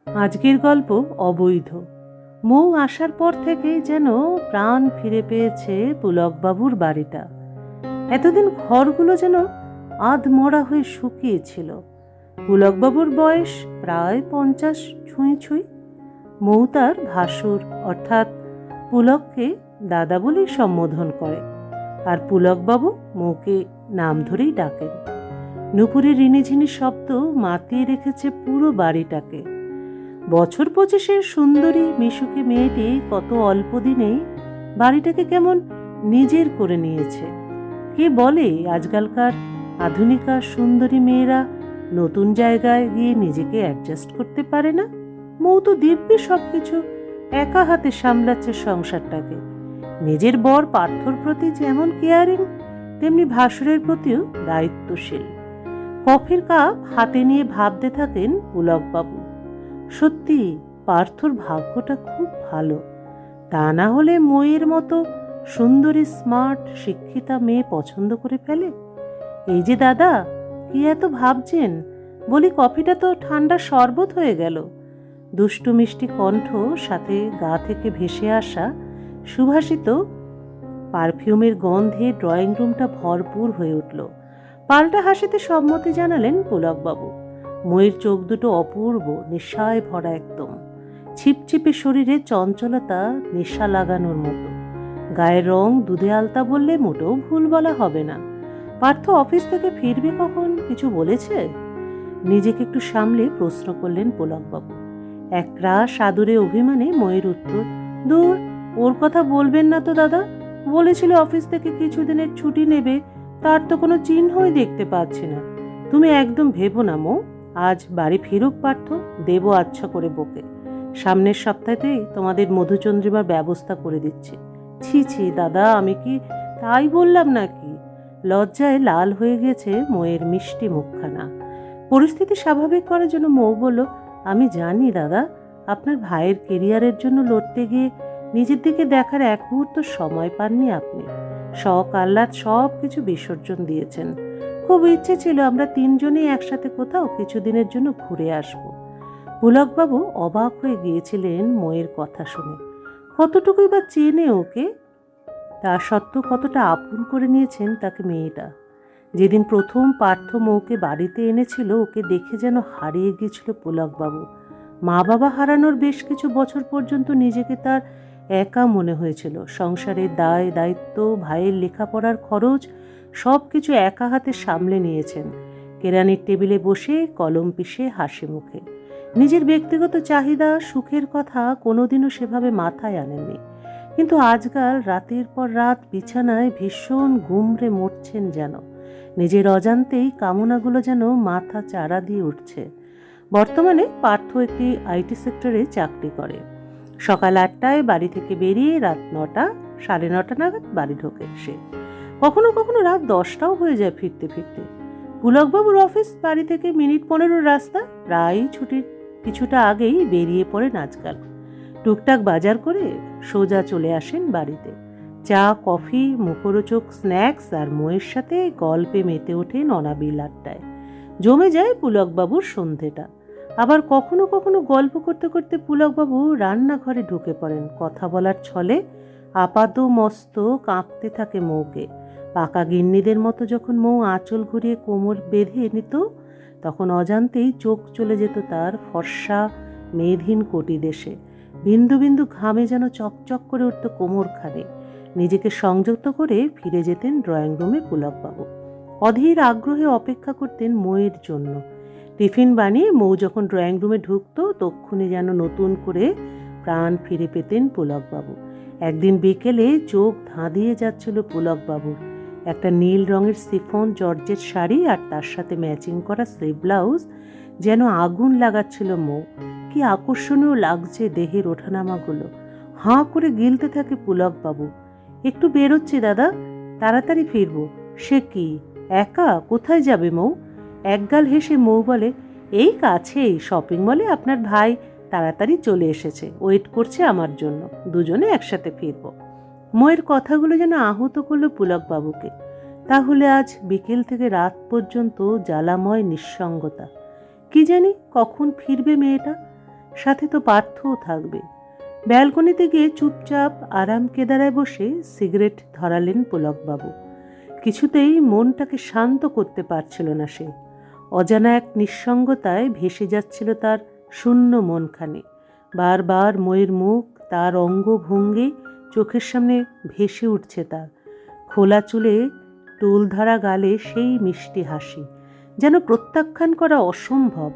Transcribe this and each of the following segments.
আজকের গল্প অবৈধ। মৌ আসার পর থেকেই যেন প্রাণ ফিরে পেয়েছে পুলকবাবুর বাড়িটা। এতদিন ঘরগুলো যেন আধমরা হয়ে শুকিয়েছিল। পুলকবাবুর বয়স প্রায় 50 ছুঁই ছুঁই। মৌ তার ভাসুর অর্থাৎ পুলককে দাদা বলেই সম্বোধন করে, আর পুলকবাবু মৌকে নাম ধরেই ডাকেন। নুপুরের রিনিঝিনি শব্দ মাতিয়ে রেখেছে পুরো বাড়িটাকে। বছর 25-এর সুন্দরী মিশুকে মেয়েটি কত অল্প দিনেই বাড়িটাকে কেমন নিজের করে নিয়েছে। কে বলে আজকালকার আধুনিকা সুন্দরী মেয়েরা নতুন জায়গায় গিয়ে নিজেকে অ্যাডজাস্ট করতে পারে না? মৌ তো দিব্যি সবকিছু একা হাতে সামলাচ্ছে সংসারটাকে। নিজের বর পার্থর প্রতি যেমন কেয়ারিং, তেমনি ভাসুরের প্রতিও দায়িত্বশীল। কফির কাপ হাতে নিয়ে ভাবতে থাকেন পুলকবাবু। সত্যি পার্থর ভাগ্যটা খুব ভালো। তা না হলে ময়ের মতো সুন্দরী স্মার্ট শিক্ষিতা মেয়ে পছন্দ করে ফেলে। এই যে দাদা, কি এত ভাবছেন? বলি কফিটা তো ঠান্ডা শরবত হয়ে গেল। দুষ্টু মিষ্টি কণ্ঠ, সাথে গা থেকে ভেসে আসা সুভাষিত পারফিউমের গন্ধে ড্রয়িং রুমটা ভরপুর হয়ে উঠল। পাল্টা হাসিতে সম্মতি জানালেন পুলকবাবু। ময়ের চোখ দুটো অপূর্ব, নেশায় ভরা একদম। ছিপছিপে শরীরে চঞ্চলতা নেশা লাগানোর মতো। গায়ের রং দুধে আলতা বললে মোটেও ভুল বলা হবে না। পার্থ অফিস থেকে ফিরবে কখন, কিছু বলেছে? নিজেকে একটু সামলে প্রশ্ন করলেন পুলকবাবু। একরাশ আদরে অভিমানে ময়ের উত্তর, দূর, ওর কথা বলবেন না তো দাদা। বলেছিল অফিস থেকে কিছুদিনের ছুটি নেবে, তার তো কোনো চিহ্নই দেখতে পাচ্ছি না। তুমি একদম ভেবো না মৌ, আজ বাড়ি ফিরুক পার্থ, দেবো আচ্ছা করে বকে। সামনের সপ্তাহতেই তোমাদের মধুচন্দ্রিমার ব্যবস্থা করে দিচ্ছি। ছি ছি দাদা, আমি কি তাই বললাম নাকি? লজ্জায় লাল হয়ে গেছে ময়ের মিষ্টি মুখখানা। পরিস্থিতি স্বাভাবিক করার জন্য মৌ বলল, আমি জানি দাদা, আপনার ভাইয়ের কেরিয়ারের জন্য লড়তে গিয়ে নিজের দিকে দেখার এক মুহূর্ত সময় পাননি আপনি। শখ আহ্লাদ সব কিছু বিসর্জন দিয়েছেন। খুব ইচ্ছে ছিল আমরা তিনজনেই একসাথে কোথাও কিছুদিনের জন্য ঘুরে আসব। পুলকবাবু অবাক হয়ে গিয়েছিলেন ময়ের কথা শুনে। কতটুকুই বা চেনে ওকে, তা সত্ত্বেও কতটা আপন করে নিয়েছেন তাকে মেয়েটা। যেদিন প্রথম পার্থ মৌকে বাড়িতে এনেছিল, ওকে দেখে যেন হারিয়ে গিয়েছিল পুলকবাবু। মা বাবা হারানোর বেশ কিছু বছর পর্যন্ত নিজেকে তার একা মনে হয়েছিল। সংসারের দায় দায়িত্ব, ভাইয়ের লেখাপড়ার খরচ সব কিছু একা হাতে সামলে নিয়েছেন। কেরানির টেবিলে বসে কলম পিষে হাসি মুখে। নিজের ব্যক্তিগত চাহিদা সুখের কথা কোনোদিনও সেভাবে মাথায় আনেননি। কিন্তু আজকাল রাতের পর রাত বিছানায় ভীষণ গুমরে মরছেন যেন। নিজের অজান্তেই কামনাগুলো যেন মাথা চাড়া দিয়ে উঠছে। বর্তমানে পার্থ একটি আইটি সেক্টরে চাকরি করে। সকাল 8টায় বাড়ি থেকে বেরিয়ে রাত 9টা, 9:30 নাগাদ বাড়ি ঢোকে সে। কখনো কখনো রাত 10টাও হয়ে যায় ফিরতে ফিরতে। পুলকবাবুর অফিস বাড়ি থেকে মিনিট 15 রাস্তা। প্রায়ই ছুটির কিছুটা আগেই বেরিয়ে পড়েন আজকাল। টুকটাক বাজার করে সোজা চলে আসেন বাড়িতে। চা, কফি, মুখরোচক স্ন্যাক্স আর ময়ের সাথে গল্পে মেতে ওঠেন অনাবিল আড্ডায়। জমে যায় পুলকবাবুর সন্ধেটা। আবার কখনো কখনো গল্প করতে করতে পুলকবাবু রান্নাঘরে ঢুকে পড়েন। কথা বলার ছলে আপাত মস্ত কাঁপতে থাকে মৌকে। পাকা গিন্নিদের মতো যখন মৌ আঁচল ঘুরিয়ে কোমর বেঁধে নিত, তখন অজান্তেই চোখ চলে যেত তার ফর্সা মেধহীন কোটি দেশে। বিন্দু বিন্দু ঘামে যেন চকচক করে উঠত কোমরখানে। নিজেকে সংযত করে ফিরে যেতেন ড্রয়িং রুমে পুলকবাবু। অধীর আগ্রহে অপেক্ষা করতেন মৌয়ের জন্য। টিফিন বানিয়ে মৌ যখন ড্রয়িং রুমে ঢুকত, তক্ষুনি যেন নতুন করে প্রাণ ফিরে পেতেন পুলকবাবু। একদিন বিকেলে চোখ ধাঁধিয়ে যাচ্ছিল পুলকবাবুর। একটা নীল রঙের সিফন জর্জেট শাড়ি আর তার সাথে ম্যাচিং করা স্লিভ ব্লাউজ যেন আগুন লাগাচ্ছিল মৌ। কি আকর্ষণীয় লাগছে দেহের ওঠানামাগুলো। হাঁ করে গিলতে থাকে পুলকবাবু। একটু বেরোচ্ছি দাদা, তাড়াতাড়ি ফিরবো। সে কি, একা? কোথায় যাবে মৌ? একগাল হেসে মৌ বলে, এই কাছেই শপিং মলে আপনার ভাই তাড়াতাড়ি চলে এসেছে, ওয়েট করছে আমার জন্য, দুজনে একসাথে ফিরবো। ময়ের কথাগুলো যেন আহত করলো পুলকবাবুকে। তাহলে আজ বিকেল থেকে রাত পর্যন্ত জ্বালাময় নিঃসঙ্গতা। কি জানি কখন ফিরবে মেয়েটা। সাথে তো পার্থও থাকবে। ব্যালকনিতে গিয়ে চুপচাপ আরাম কেদারায় বসে সিগারেট ধরালেন পুলকবাবু। কিছুতেই মনটাকে শান্ত করতে পারছিল না সে। অজানা এক নিঃসঙ্গতায় ভেসে যাচ্ছিল তার শূন্য মনখানে। বারবার ময়ের মুখ, তার অঙ্গভঙ্গি চোখের সামনে ভেসে উঠছে। তার খোলা চুলে, টোলধারা গালে সেই মিষ্টি হাসি যেন প্রত্যাখ্যান করা অসম্ভব।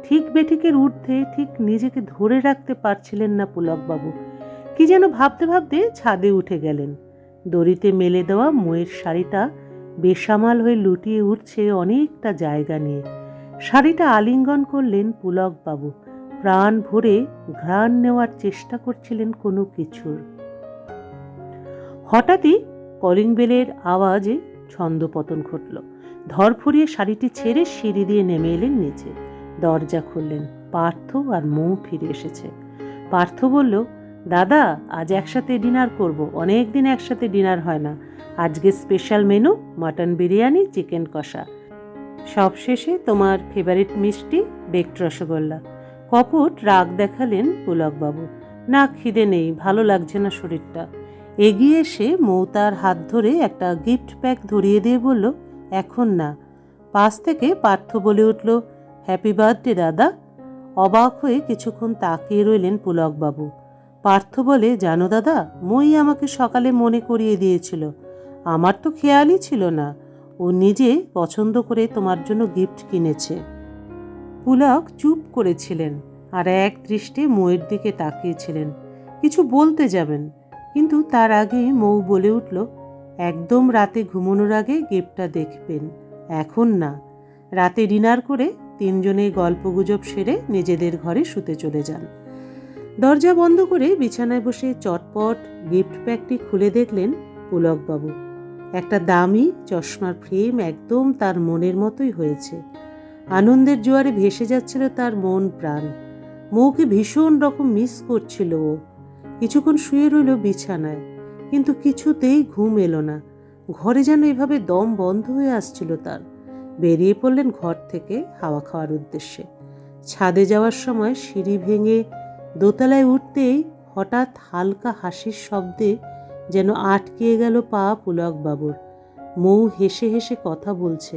ঠিক বেঠিকের ঊর্ধ্বে ঠিক নিজেকে ধরে রাখতে পারছিলেন না পুলকবাবু। কি যেন ভাবতে ভাবতে ছাদে উঠে গেলেন। দড়িতে মেলে দেওয়া ময়ের শাড়িটা বেসামাল হয়ে লুটিয়ে উঠছে অনেকটা জায়গা নিয়ে। শাড়িটা আলিঙ্গন করলেন পুলকবাবু। প্রাণ ভরে ঘ্রাণ নেওয়ার চেষ্টা করছিলেন কোনো কিছুর। হঠাৎই কলিং বেলের আওয়াজে ছন্দপতন ঘটল। ধরফরিয়ে শাড়িটি ছেড়ে সিঁড়ি দিয়ে নেমে এলেন নিচে। দরজা খুললেন। পার্থ আর মৌ ফিরে এসেছে। পার্থ বলল, দাদা, আজ একসাথে ডিনার করব। অনেক দিন একসাথে ডিনার হয় না। আজকে special menu mutton biryani, chicken কষা, সবশেষে তোমার ফেভারিট মিষ্টি বেকড রসগোল্লা। কপট রাগ দেখালেন পুলকবাবু। না, খিদে নেই, ভালো লাগছে না শরীরটা। এগিয়ে এসে মৌ তার হাত ধরে একটা গিফট প্যাক ধরিয়ে দিয়ে বলল, এখন না। পাশ থেকে পার্থ বলে উঠল, হ্যাপি বার্থডে দাদা। অবাক হয়ে কিছুক্ষণ তাকিয়ে রইলেন পুলকবাবু। পার্থ বলে, জানো দাদা, মই আমাকে সকালে মনে করিয়ে দিয়েছিল। আমার তো খেয়ালই ছিল না ও নিজে পছন্দ করে তোমার জন্য গিফট কিনেছে। পুলক চুপ করেছিলেন আর এক দৃষ্টে মৌয়ের দিকে তাকিয়েছিলেন। কিছু বলতে যাবেন, কিন্তু তার আগে মৌ বলে উঠল, একদম রাতে ঘুমানোর আগে গিফটটা দেখবেন, এখন না। রাতে ডিনার করে তিনজনে গল্পগুজব সেরে নিজেদের ঘরে শুতে চলে যান। দরজা বন্ধ করে বিছানায় বসে চটপট গিফট প্যাকটি খুলে দেখলেন পুলকবাবু। একটা দামি চশমার ফ্রেম, একদম তার মনের মতোই হয়েছে। আনন্দের জোয়ারে ভেসে যাচ্ছিল তার মন প্রাণ। মৌকে ভীষণ রকম মিস করছিল ও। কিছুক্ষণ শুয়ে রইল বিছানায়, কিন্তু কিছুতেই ঘুম এলো না। ঘরে যেন এভাবে দম বন্ধ হয়ে আসছিল তার। বেরিয়ে পড়লেন ঘর থেকে হাওয়া খাওয়ার উদ্দেশ্যে। ছাদে যাওয়ার সময় সিঁড়ি ভেঙে দোতলায় উঠতেই হঠাৎ হালকা হাসির শব্দে যেন আটকে গেল পা পুলকবাবুর। মৌ হেসে হেসে কথা বলছে।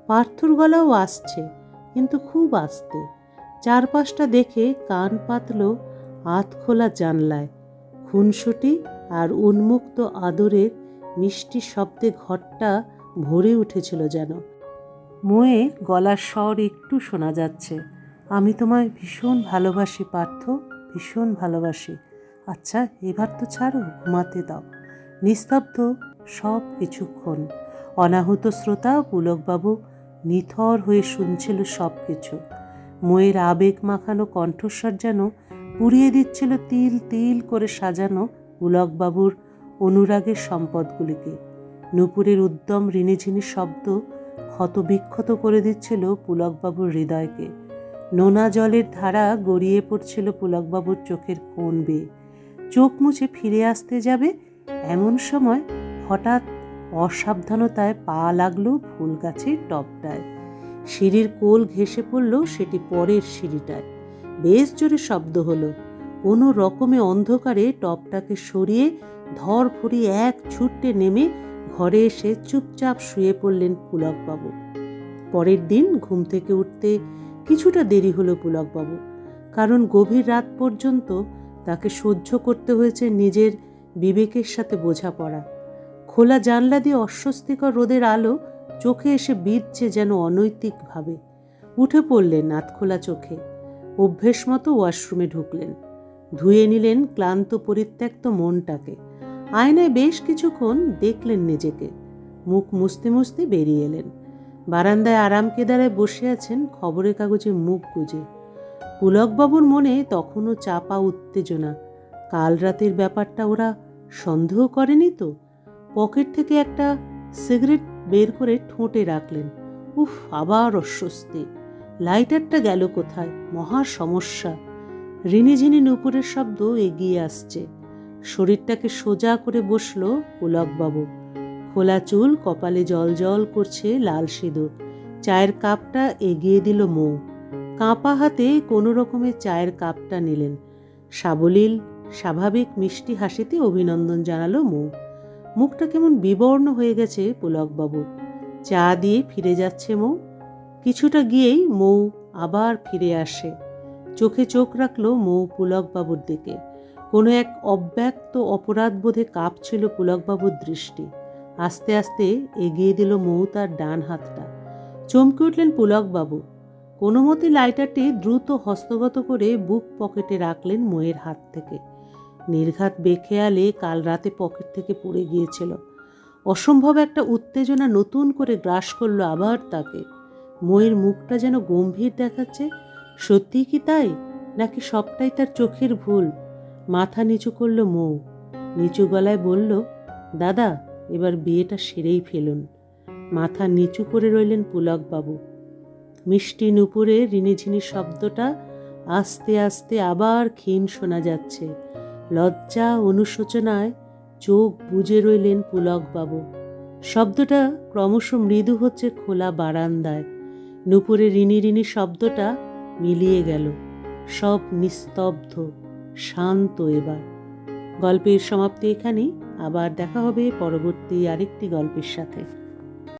পার্থর গলাও আসছে, কিন্তু খুব আস্তে। চারপাশটা দেখে কান পাতল আধ খোলা জানলায়। খুনসুটি আর উন্মুক্ত আদরের মিষ্টি শব্দে ঘরটা ভরে উঠেছিল যেন। মৌয়ের গলার স্বর একটু শোনা যাচ্ছে, আমি তোমায় ভীষণ ভালোবাসি পার্থ, ভীষণ ভালোবাসি। আচ্ছা, এবার তো ছাড়ো, ঘুমাতে দাও। নিস্তব্ধ সব কিছুক্ষণ। অনাহুত শ্রোতা পুলকবাবু নিথর হয়ে শুনছিল সব কিছু। ময়ের আবেগ মাখানো কণ্ঠস্বর যেন পুড়িয়ে দিচ্ছিল তিল তিল করে সাজানো পুলকবাবুর অনুরাগের সম্পদগুলিকে। নূপুরের উদ্যম ঋণিঝিনি শব্দ ক্ষতবিক্ষত করে দিচ্ছিল পুলকবাবুর হৃদয়কে। নোনা জলের ধারা গড়িয়ে পড়ছিল পুলকবাবুর চোখের কোণ বেয়ে। চোখ মুছে ফিরে আসতে যাবে এমন সময় হঠাৎ অসাবধানতায় পা লাগলো ফুল গাছের টবটায়। সিঁড়ির কোল ঘেঁষে পড়ল সেটি পরের সিঁড়িটায়। বেশ জোরে শব্দ হলো। কোনো রকমে অন্ধকারে টবটাকে সরিয়ে ধরফড়ি এক ছুটে নেমে ঘরে এসে চুপচাপ শুয়ে পড়লেন পুলকবাবু। পরের দিন ঘুম থেকে উঠতে কিছুটা দেরি হলো পুলকবাবু, কারণ গভীর রাত পর্যন্ত তাকে সহ্য করতে হয়েছে নিজের বিবেকের সাথে বোঝাপড়া। খোলা জানলা দিয়ে অস্বস্তিকর রোদের আলো চোখে এসে বিঁধছে যেন অনৈতিকভাবে। উঠে পড়লেন আধখোলা চোখে। অভ্যেস মতো ওয়াশরুমে ঢুকলেন। ধুয়ে নিলেন ক্লান্ত পরিত্যক্ত মনটাকে। আয়নায় বেশ কিছুক্ষণ দেখলেন নিজেকে। মুখ মুছতে মুছতে বেরিয়ে এলেন। বারান্দায় আরাম কেদারায় বসে আছেন খবরের কাগজে মুখ গুজে। পুলকবাবুর মনে তখনও চাপা উত্তেজনা। কাল রাতের ব্যাপারটা ওরা সন্দেহ করেনি তো? পকেট থেকে একটা সিগারেট বের করে ঠোঁটে রাখলেন। উফ, আবার অস্বস্তি। লাইটারটা গেল কোথায়? মহা সমস্যা। ঋণিঝিনি নূপুরের শব্দ এগিয়ে আসছে। শরীরটাকে সোজা করে বসল পুলকবাবু। খোলা চুল, কপালে জল জল করছে লাল সিঁদুর। চায়ের কাপটা এগিয়ে দিল মৌ। কাঁপা হাতে কোনো রকমের চায়ের কাপটা নিলেন। সাবলীল স্বাভাবিক মিষ্টি হাসিতে অভিনন্দন জানালো মৌ। মুখটা কেমন বিবর্ণ হয়ে গেছে পুলকবাবুর। চা দিয়ে ফিরে যাচ্ছে মৌ। কিছুটা গিয়েই মৌ আবার ফিরে আসে। চোখে চোখ রাখল মৌ পুলকবাবুর দিকে। কোনো এক অব্যক্ত অপরাধবোধে কাঁপছিল পুলকবাবুর দৃষ্টি। আস্তে আস্তে এগিয়ে দিল মৌ তার ডান হাতটা। চমকে উঠলেন পুলকবাবু। কোনো মতে লাইটারটি দ্রুত হস্তগত করে বুক পকেটে রাখলেন মৌয়ের হাত থেকে। নির্ঘাত বেখেয়ালে কাল রাতে পকেট থেকে পড়ে গিয়েছিল। অসম্ভব একটা উত্তেজনা নতুন করে গ্রাস করলো আবার তাকে। মৌয়ের মুখটা যেন গম্ভীর দেখাচ্ছে। সত্যি কি তাই, নাকি সবটাই তার চোখের ভুল? মাথা নিচু করল মৌ। নিচু গলায় বলল, দাদা, এবার বিয়েটা সেরেই ফেলুন। মাথা নিচু করে রইলেন পুলকবাবু। মিষ্টি নুপুরে রিনিঝিনি শব্দটা আস্তে আস্তে আবার ক্ষীণ শোনা যাচ্ছে। লজ্জা অনুশোচনায় চোখ বুজে রইলেন পুলকবাবু। শব্দটা ক্রমশ মৃদু হচ্ছে খোলা বারান্দায়। নুপুরে রিনি রিনি শব্দটা মিলিয়ে গেল। সব নিস্তব্ধ, শান্ত এবার। গল্পের সমাপ্তি এখানেই। আবার দেখা হবে পরবর্তী আরেকটি গল্পের সাথে।